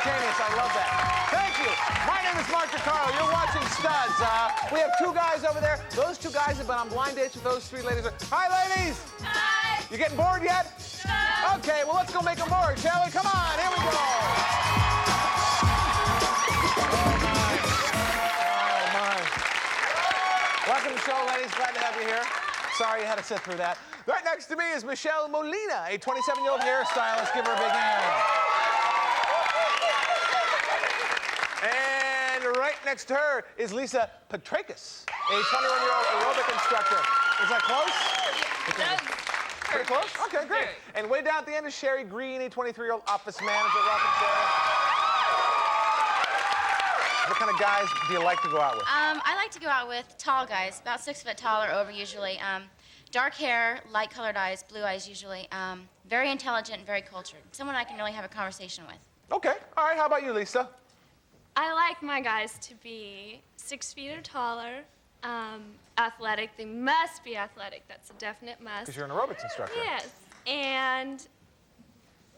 spontaneous. I love that. Thank you. My name is Mark DeCarlo. You're watching Studs. We have two guys over there. Those two guys have been on blind dates with those three ladies. Hi, ladies. Hi. You getting bored yet? No. Okay, well, let's go make them bored, shall we? Come on, here we go. Oh, my. Welcome to the show, ladies. Glad to have you here. Sorry you had to sit through that. Right next to me is Michelle Molina, a 27-year-old hairstylist. Give her a big hand. And right next to her is Lisa Petrakis, a 21-year-old aerobic instructor. Is that close? Pretty close? Okay, great. And way down at the end is Sherry Green, a 23-year-old office manager. Welcome, Sherry. What kind of guys do you like to go out with? I like to go out with tall guys, about 6 foot tall or over usually. Dark hair, light colored eyes, blue eyes usually. Very intelligent and very cultured. Someone I can really have a conversation with. Okay, all right, how about you, Lisa? I like my guys to be 6 feet or taller, athletic. They must be athletic. That's a definite must. Because you're an aerobics instructor. Yes, and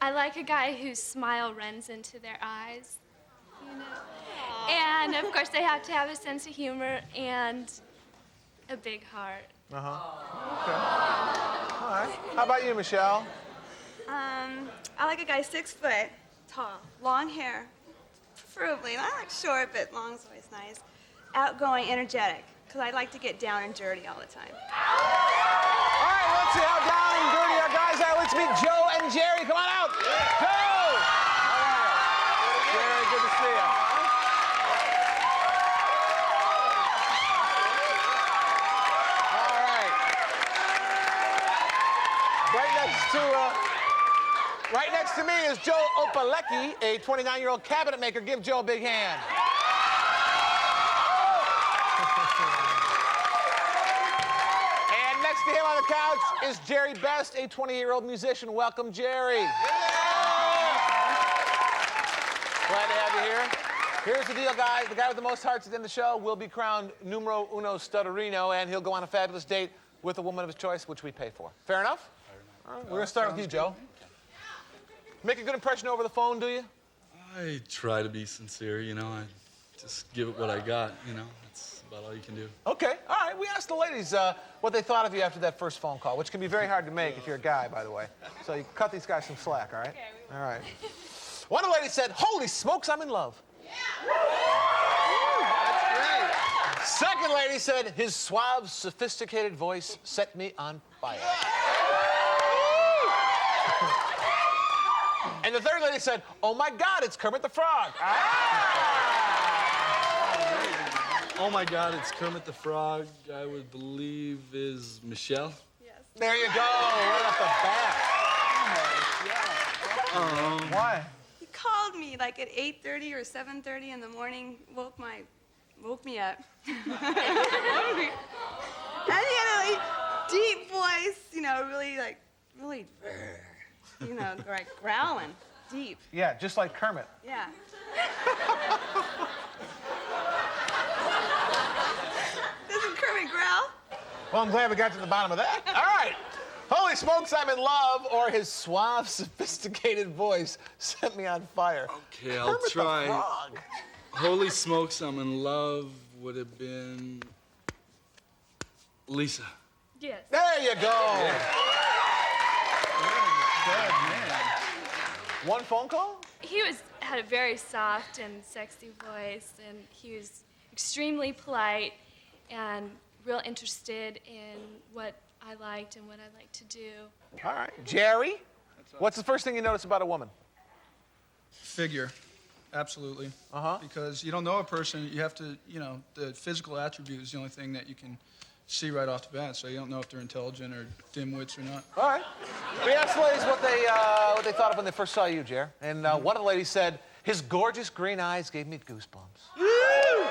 I like a guy whose smile runs into their eyes, you know. And of course, they have to have a sense of humor and a big heart. Okay. All right. How about you, Michelle? I like a guy 6 foot tall, long hair, preferably. I like short, but long's always nice. Outgoing, energetic, because I like to get down and dirty all the time. All right, let's see how down and dirty our guys are. Let's meet Joe and Jerry. Come on out. Joe! How are you? Jerry, good to see you. All right. Right next to me is Joe Opalecki, a 29-year-old cabinet maker. Give Joe a big hand. And next to him on the couch is Jerry Best, a 28-year-old musician. Welcome, Jerry. Glad to have you here. Here's the deal, guys. The guy with the most hearts at the end of the show will be crowned numero uno stutterino, and he'll go on a fabulous date with a woman of his choice, which we pay for. Fair enough? All right, we're going to start with you, Joe. Make a good impression over the phone, do you? I try to be sincere, you know. I just give it what I got, you know. That's about all you can do. Okay, all right. We asked the ladies what they thought of you after that first phone call, which can be very hard to make if you're a guy, by the way. So you cut these guys some slack, all right? Okay, we will. All right. One of the ladies said, "Holy smokes, I'm in love." Second lady said, "His suave, sophisticated voice set me on fire." And the third lady said, "Oh my God, it's Kermit the Frog." Oh my God, it's Kermit the Frog. I would believe is Michelle. Yes. There you go, right off the bat. Why? He called me like at 8:30 or 7:30 in the morning, woke me up. And he had a like, deep voice, you know, really, you know, like growling, deep. Yeah, just like Kermit. Yeah. Doesn't Kermit growl? Well, I'm glad we got to the bottom of that. All right. Holy smokes, I'm in love, or his suave, sophisticated voice set me on fire. Okay, I'll Kermit try. the Frog. Holy smokes, I'm in love would have been Lisa. Yes. There you go. Good man. One phone call? He had a very soft and sexy voice, and he was extremely polite and real interested in what I liked and what I liked to do. All right. Jerry, what's the first thing you notice about a woman? Figure, absolutely. Uh-huh. Because you don't know a person, you have to, you know, the physical attribute is the only thing that you can see right off the bat, so you don't know if they're intelligent or dimwits or not. All right. We asked the ladies what they thought of when they first saw you, Jer. And one of the ladies said, "His gorgeous green eyes gave me goosebumps." Woo!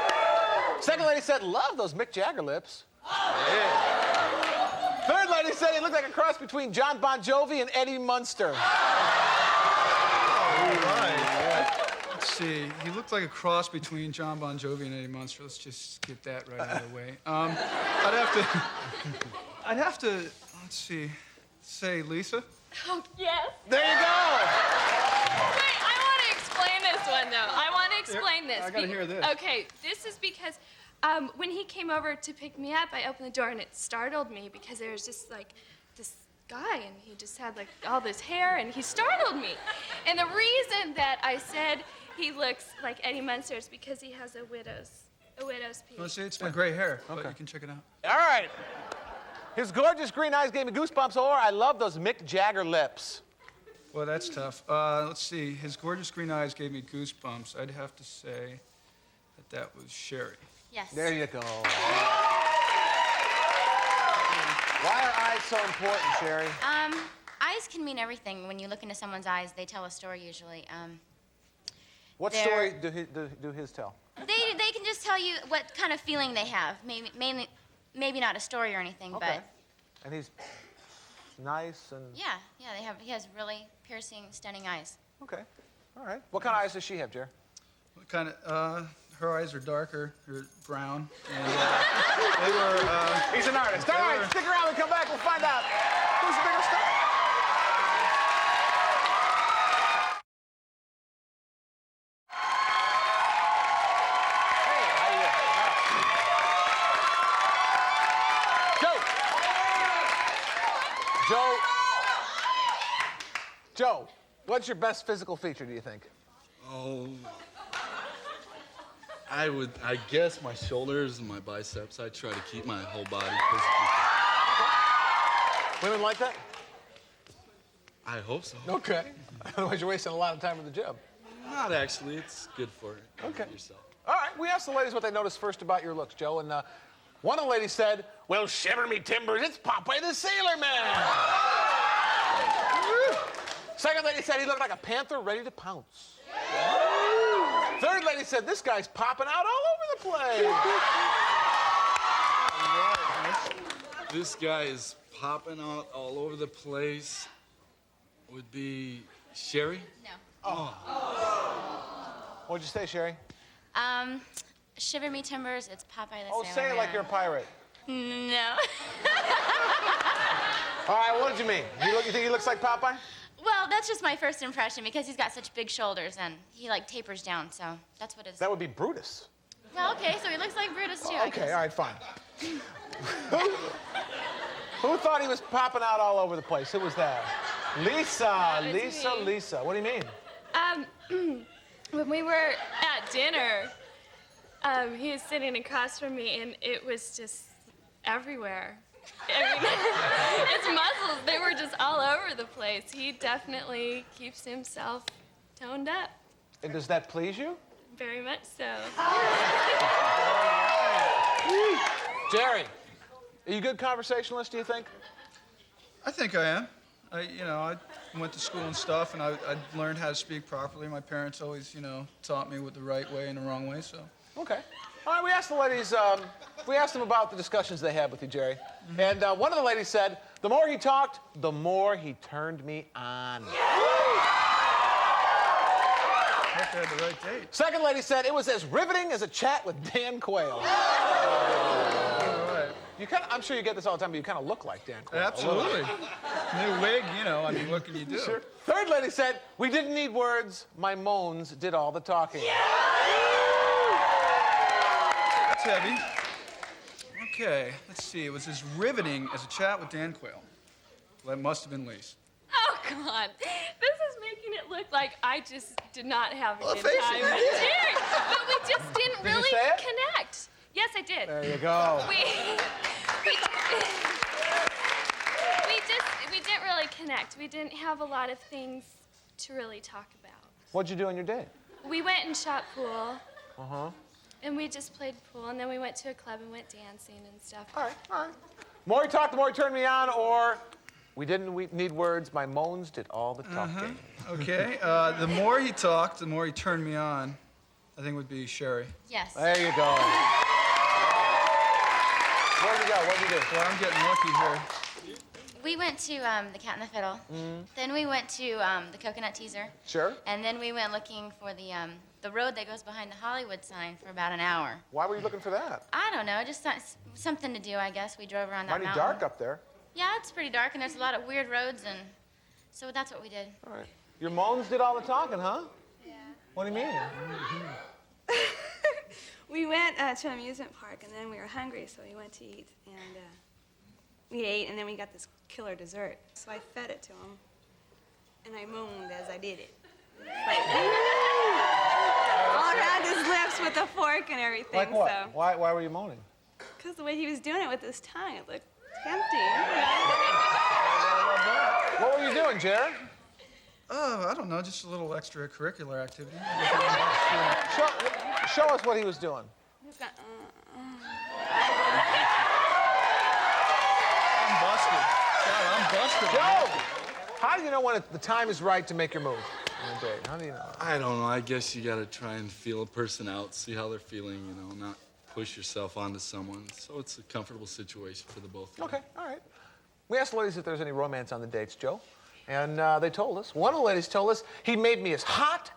Second lady said, "Love those Mick Jagger lips." Yeah. Third lady said he looked like a cross between John Bon Jovi and Eddie Munster. All right. Let's see. He looked like a cross between John Bon Jovi and Eddie Munster. Let's just get that right out of the way. I'd have to, let's see, say Lisa. Oh, yes. There you go. Wait, I want to explain this one, though. this. I gotta hear this. Okay, this is because when he came over to pick me up, I opened the door and it startled me because there was just like this guy and he just had like all this hair and he startled me. And the reason that I said he looks like Eddie Munster is because he has a widow's peak. Well, see, it's my gray hair, but you can check it out. All right. His gorgeous green eyes gave me goosebumps, or I love those Mick Jagger lips. Well, that's tough. Let's see. His gorgeous green eyes gave me goosebumps. I'd have to say that was Sherry. Yes. There you go. Why are eyes so important, Sherry? Eyes can mean everything. When you look into someone's eyes, they tell a story usually. What They're- story do his tell? They can just tell you what kind of feeling they have. Maybe not a story or anything, but And he's nice and... yeah, he has really piercing, stunning eyes. Okay. All right. What kind of eyes does she have, Jerry? What kind of? Her eyes are darker. They're brown, and they were. He's an artist. All right, stick around and come back. We'll find out who's the bigger star. Hey, how you doing? Joe, what's your best physical feature, do you think? Oh, I guess my shoulders and my biceps. I try to keep my whole body physically fit. Women like that? I hope so. Okay. Otherwise, you're wasting a lot of time at the gym. Not actually. It's good for yourself. All right, we asked the ladies what they noticed first about your looks, Joe, and one of the ladies said, well, shiver me timbers, it's Popeye the Sailor Man. Second lady said he looked like a panther ready to pounce. Third lady said, this guy's popping out all over the place. This guy is popping out all over the place. Would be Sherry? No. What'd you say, Sherry? Shiver me timbers, it's Popeye the Oh, Sailor say it like Man. you're a pirate. No. All right, what did you mean? You think he looks like Popeye? Well, that's just my first impression because he's got such big shoulders and he like tapers down, so that's what it is. That would be Brutus. Well, okay, so he looks like Brutus too. I Okay, guess. all right, fine. Who thought he was popping out all over the place? Who was that? Lisa, was Lisa, me. Lisa. What do you mean? When we were at dinner, he was sitting across from me, and it was just everywhere. I mean, his muscles, they were just all over the place. He definitely keeps himself toned up, And does that please you? very much so. Jerry, are you a good conversationalist, do you think? I think I am. I went to school and stuff, and I learned how to speak properly. My parents always, taught me what the right way and the wrong way. So. Okay. All right, we asked the ladies, we asked them about the discussions they had with you, Jerry. And one of the ladies said, the more he talked, the more he turned me on. I hope they had the right date. Second lady said, it was as riveting as a chat with Dan Quayle. All right. I'm sure you get this all the time, but you kind of look like Dan Quayle. Absolutely. New wig, what can you do? Sure. Third lady said, we didn't need words, my moans did all the talking. That's heavy. Okay, let's see. It was as riveting as a chat with Dan Quayle. Well, that must have been Lise. Oh, God. This is making it look like I just did not have a good face it, time you with did. Jerry. But we just didn't Did you really say it? connect. Yes, I did. There you go. We didn't really connect. We didn't have a lot of things to really talk about. What'd you do on your date? We went and shot pool. Uh-huh. And we just played pool, and then we went to a club and went dancing and stuff. All right. The more he talked, the more he turned me on, or we didn't need words, my moans did all the talking. Okay, the more he talked, the more he turned me on. I think would be Sherry. Yes. There you go. Where'd you go? What'd you do? Well, I'm getting lucky here. We went to the Cat and the Fiddle. Then we went to the Coconut Teaser. Sure. And then we went looking for the road that goes behind the Hollywood sign for about an hour. Why were you looking for that? I don't know, just something to do, I guess. We drove around that Mighty mountain. dark up there. Yeah, it's pretty dark, and there's a lot of weird roads, and so that's what we did. All right. Your moans did all the talking, huh? Yeah. What do you mean? we went to an amusement park, and then we were hungry, so we went to eat. And we ate, and then we got this killer dessert. So I fed it to him, and I moaned as I did it. Like, all around his lips with a fork and everything. Like what? So. Why were you moaning? Because the way he was doing it with his tongue, it looked tempting. What were you doing, Jared? Oh, I don't know, just a little extracurricular activity. Show us what he was doing. He's got, I'm busted. God, I'm busted. Joe! How do you know when the time is right to make your move on a date? How do you know? I don't know. I guess you gotta try and feel a person out, see how they're feeling, you know, not push yourself onto someone. So it's a comfortable situation for the both of you. Okay, all right. We asked the ladies if there's any romance on the dates, Joe. And they told us. One of the ladies told us he made me as hot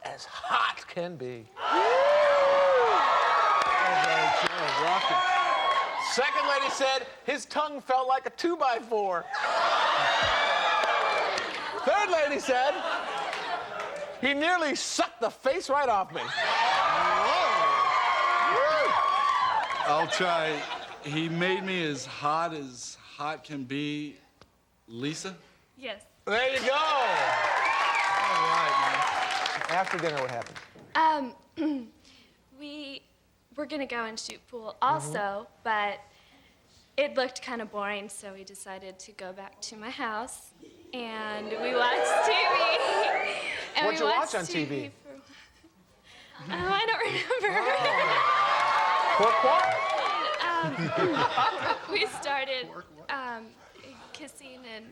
can be. Second lady said his tongue felt like a 2x4. Third lady said he nearly sucked the face right off me. I'll try. He made me as hot can be. Lisa? Yes. There you go. All right, man. After dinner, what happened? We were gonna go and shoot pool also, but it looked kind of boring, so we decided to go back to my house and we watched TV. And What'd we you watched watch on TV? I don't remember. Pourquoi? We started kissing and.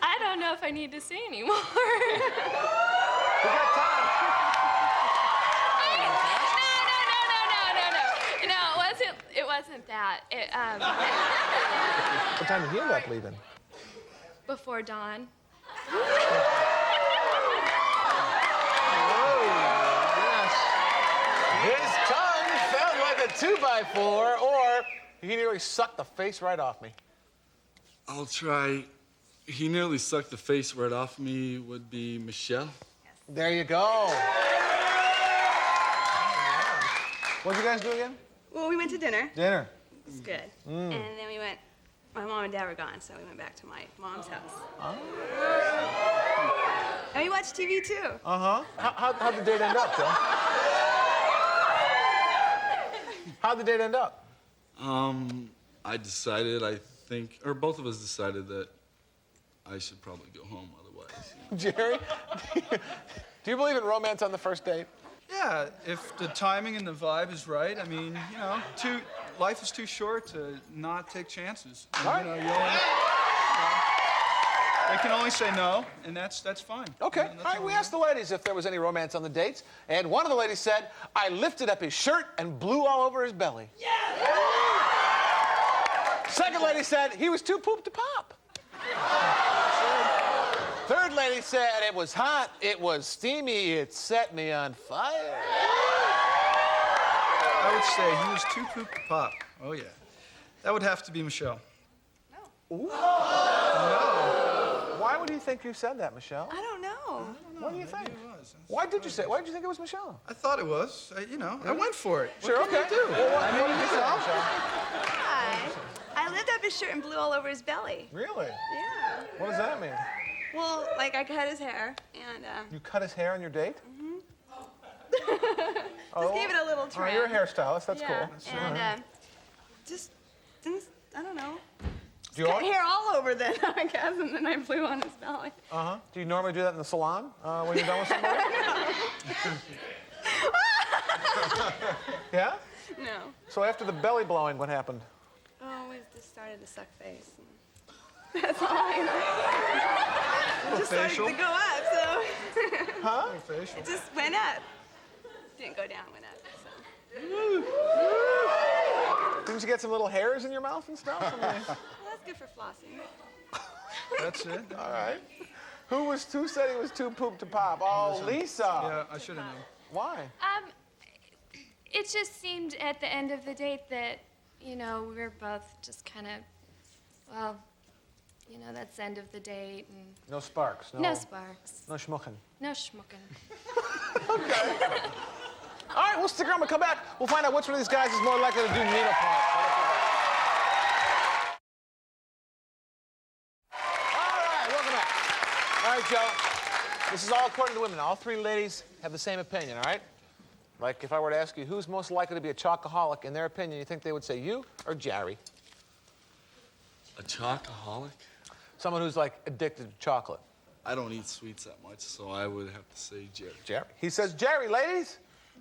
I don't know if I need to say anymore. We got time. No, it wasn't that. What time did he end up leaving? Before dawn. His tongue felt like a 2x4, or he nearly sucked the face right off me. I'll try. He nearly sucked the face right off me would be Michelle. There you go. What'd you guys do again? well, we went to dinner. Dinner. It was good. And then we went, my mom and dad were gone, so we went back to my mom's house. And we watched TV too. Uh-huh. How'd the date end up, Joe? How'd the date end up? I decided, I think, or both of us decided that I should probably go home otherwise. You know. Jerry, do you believe in romance on the first date? Yeah, if the timing and the vibe is right, I mean, you know, life is too short to not take chances. And, Right. you know, they can only say no, and that's fine. Okay. That's All right, we asked the ladies if there was any romance on the dates, and one of the ladies said, I lifted up his shirt and blew all over his belly. Yeah! Second lady said he was too poop to pop. Third lady said it was hot, it was steamy, it set me on fire. I would say he was too poop to pop. Oh, yeah. That would have to be Michelle. Why would you think you said that, Michelle? I don't know. What do you think? Maybe it was. Why did you say? Why did you think it was Michelle? I thought it was. I went for it. Sure, What can okay. you do? Well, what did you say, Michelle? Hi. I lifted up his shirt and blew all over his belly. Really? Yeah. What does that mean? Well, like I cut his hair and You cut his hair on your date? just gave it a little trim. Oh, you're a hairstylist. That's yeah. cool. And just didn't, I don't know. Do you Cut hair all over then, I guess, and then I blew on his belly. Uh-huh. Do you normally do that in the salon when you're done with somebody? Yeah? No. So after the belly blowing, what happened? Oh, we just started to suck face. And that's all I know. It just started facial? to go up, so Huh? it just went up. Didn't go down, went up. So. Didn't you get some little hairs in your mouth and stuff? I mean, Well, that's good for flossing. That's it. all right. Who said he was too poop to pop? Oh, Lisa. Yeah, I should have known. Why? It just seemed at the end of the date that, you know, we were both just kind of, well, that's the end of the date, and No sparks. no sparks, No schmucking. no schmucking. Okay. All right, we'll stick around. We'll come back. We'll find out which one of these guys is more likely to do needlepoint. All right, welcome back. All right, Joe. This is all according to women. All three ladies have the same opinion, all right? Like if I were to ask you who's most likely to be a chocoholic, in their opinion, you think they would say you or Jerry? A chocoholic? Someone who's like addicted to chocolate. I don't eat sweets that much, so I would have to say Jerry. Jerry. He says Jerry, ladies.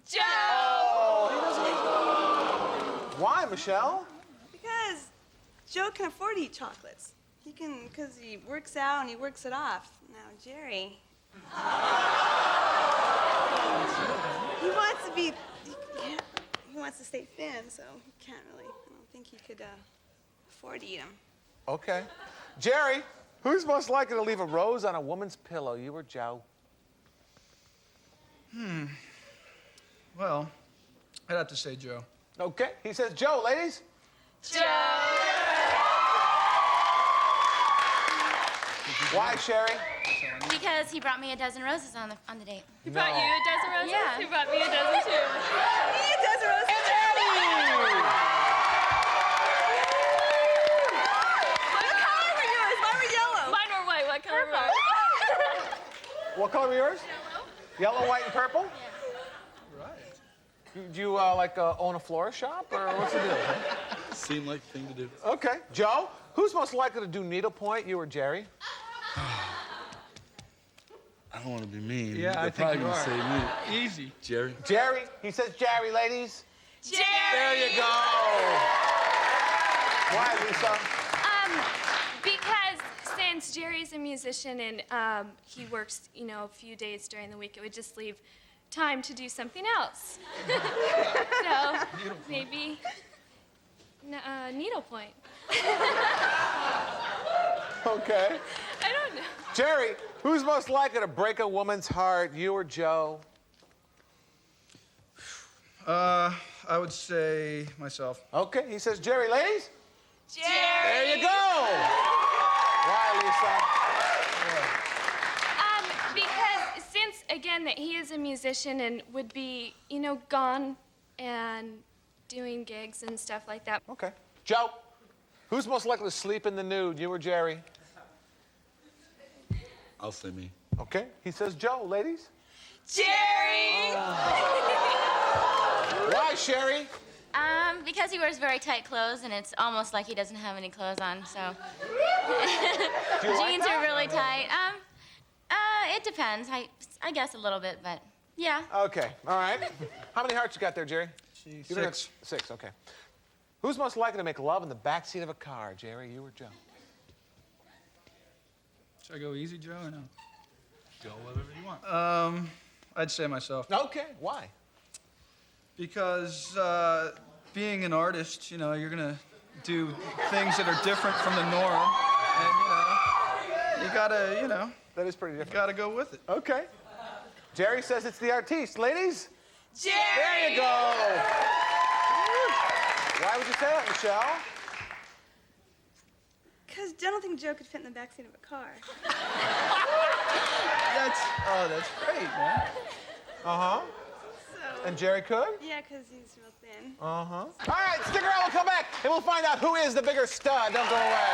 Joe! Oh, he doesn't. Why, Michelle? Because Joe can afford to eat chocolates. He can, because he works out and he works it off. Now, Jerry, he wants to be, he wants to stay thin, so he can't really, I don't think he could afford to eat them. Okay. Jerry, who's most likely to leave a rose on a woman's pillow, you or Joe? Well, I'd have to say Joe. Okay. He says Joe, ladies. Joe! Why, Sherry? Because he brought me a dozen roses on the date. He brought you a dozen roses? Yeah. He brought me a dozen too. He does rose. What color were yours? Mine were yellow. Mine were white. What color were yours? What color were yours? Yellow, white, and purple? Right. Do you own a florist shop, or what's the deal? Seemed like the thing to do. Okay. Joe, who's most likely to do needlepoint, you or Jerry? I don't want to be mean. Yeah, They're I think probably you gonna are. say me. Easy. Jerry. Jerry. He says Jerry, ladies. Jerry! There you go. Why, Lisa? Because since Jerry's a musician and he works, a few days during the week, it would just leave time to do something else. So maybe needlepoint. Okay. I don't know. Jerry, who's most likely to break a woman's heart, you or Joe? I would say myself. Okay. He says Jerry, ladies. Jerry! There you go. Why, Lisa? Because since, again, that he is a musician and would be, gone and doing gigs and stuff like that. Okay. Joe, who's most likely to sleep in the nude, you or Jerry? I'll say me. Okay. He says Joe, ladies. Jerry! Why, Sherry? Because he wears very tight clothes, and it's almost like he doesn't have any clothes on, so. Do you like Jeans that? are really tight. It depends. I guess a little bit, but yeah. Okay. All right. How many hearts you got there, Jerry? You don't have- 6. 6, okay. Who's most likely to make love in the backseat of a car, Jerry, you or Joe? Should I go easy, Joe, or no? Go whatever you want. I'd say myself. Okay. Why? Because being an artist, you're gonna do things that are different from the norm, and you gotta, That is pretty you different. gotta go with it. Okay. Jerry says it's the artiste. Ladies? Jerry! There you go. Why would you say that, Michelle? Because I don't think Joe could fit in the backseat of a car. That's great, man. Uh-huh. So, And Jerry could? yeah, because he's real thin. Uh-huh. All right, stick around. We'll come back, and we'll find out who is the bigger stud. Don't go away.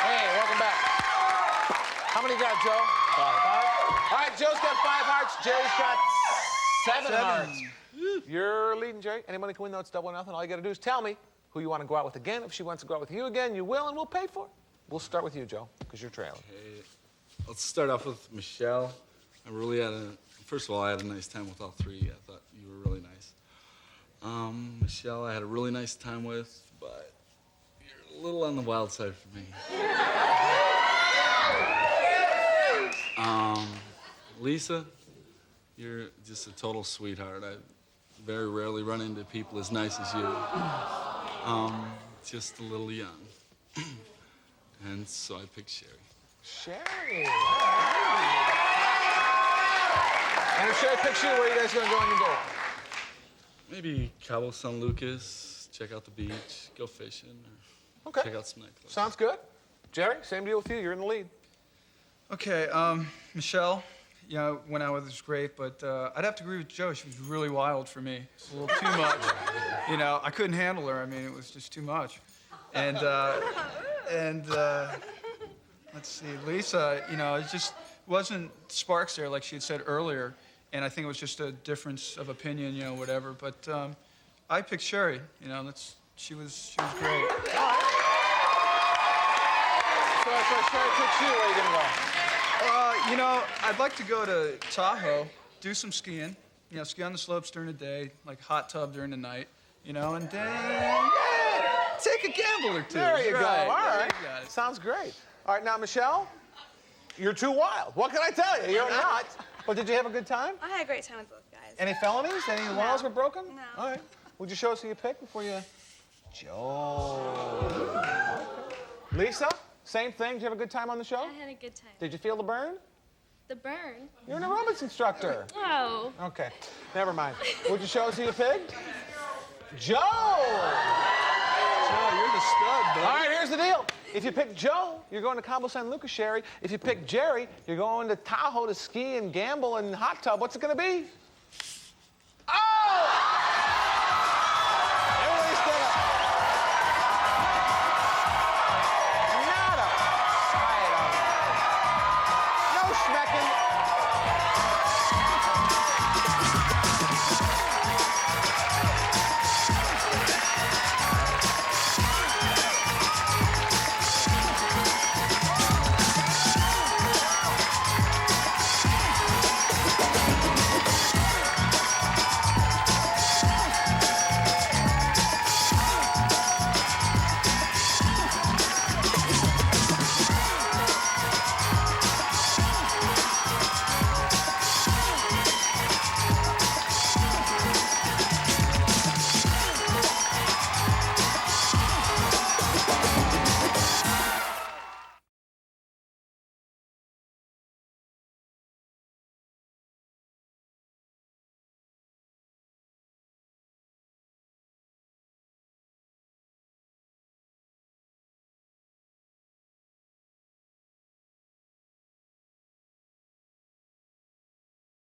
Hey, welcome back. How many you got, Joe? 5. All right, Joe's got 5 hearts. Jerry's got 7 hearts. You're leading, Jerry. Anybody can win, though. It's double or nothing. All you got to do is tell me who you want to go out with again. If she wants to go out with you again, you will, and we'll pay for it. We'll start with you, Joe, because you're trailing. Okay. Let's start off with Michelle. First of all, I had a nice time with all 3. I thought you were really nice. Michelle, I had a really nice time with, but you're a little on the wild side for me. Lisa, you're just a total sweetheart. I very rarely run into people as nice as you. Just a little young. And so I picked Sherry. Sherry. And if Sherry picks you, where are you guys going to go on your date? Maybe Cabo San Lucas, check out the beach, go fishing, or Okay. check out some nightclubs. Sounds good. Jerry, same deal with you. You're in the lead. Okay, Michelle, you know, went out with was great, but I'd have to agree with Joe. She was really wild for me. It's a little too much. You know, I couldn't handle her. I mean, it was just too much. And let's see, Lisa, you know, it just wasn't sparks there like she had said earlier, and I think it was just a difference of opinion, you know, whatever. But I picked Sherry. You know, she was great. So Sherry picks you. Where are you going to go? You know, I'd like to go to Tahoe, do some skiing. You know, ski on the slopes during the day, like hot tub during the night. You know, and then take a gamble or two. There you go. Right. All Yeah, right. you got it. Sounds great. All right, now, Michelle, you're too wild. What can I tell you? You're not. But did you have a good time? I had a great time with both guys. Any felonies? Any laws were broken? No. All right. Would you show us who you picked before you... Joe. Lisa, same thing. Did you have a good time on the show? I had a good time. Did you feel the burn? The burn? You're an aerobics instructor. Oh. Okay, never mind. Would you show us who you picked? Joe! Joe, you're the stud, bud. All right, here's the deal. If you pick Joe, you're going to Cabo San Lucas, Sherry. If you pick Jerry, you're going to Tahoe to ski and gamble and hot tub. What's it going to be?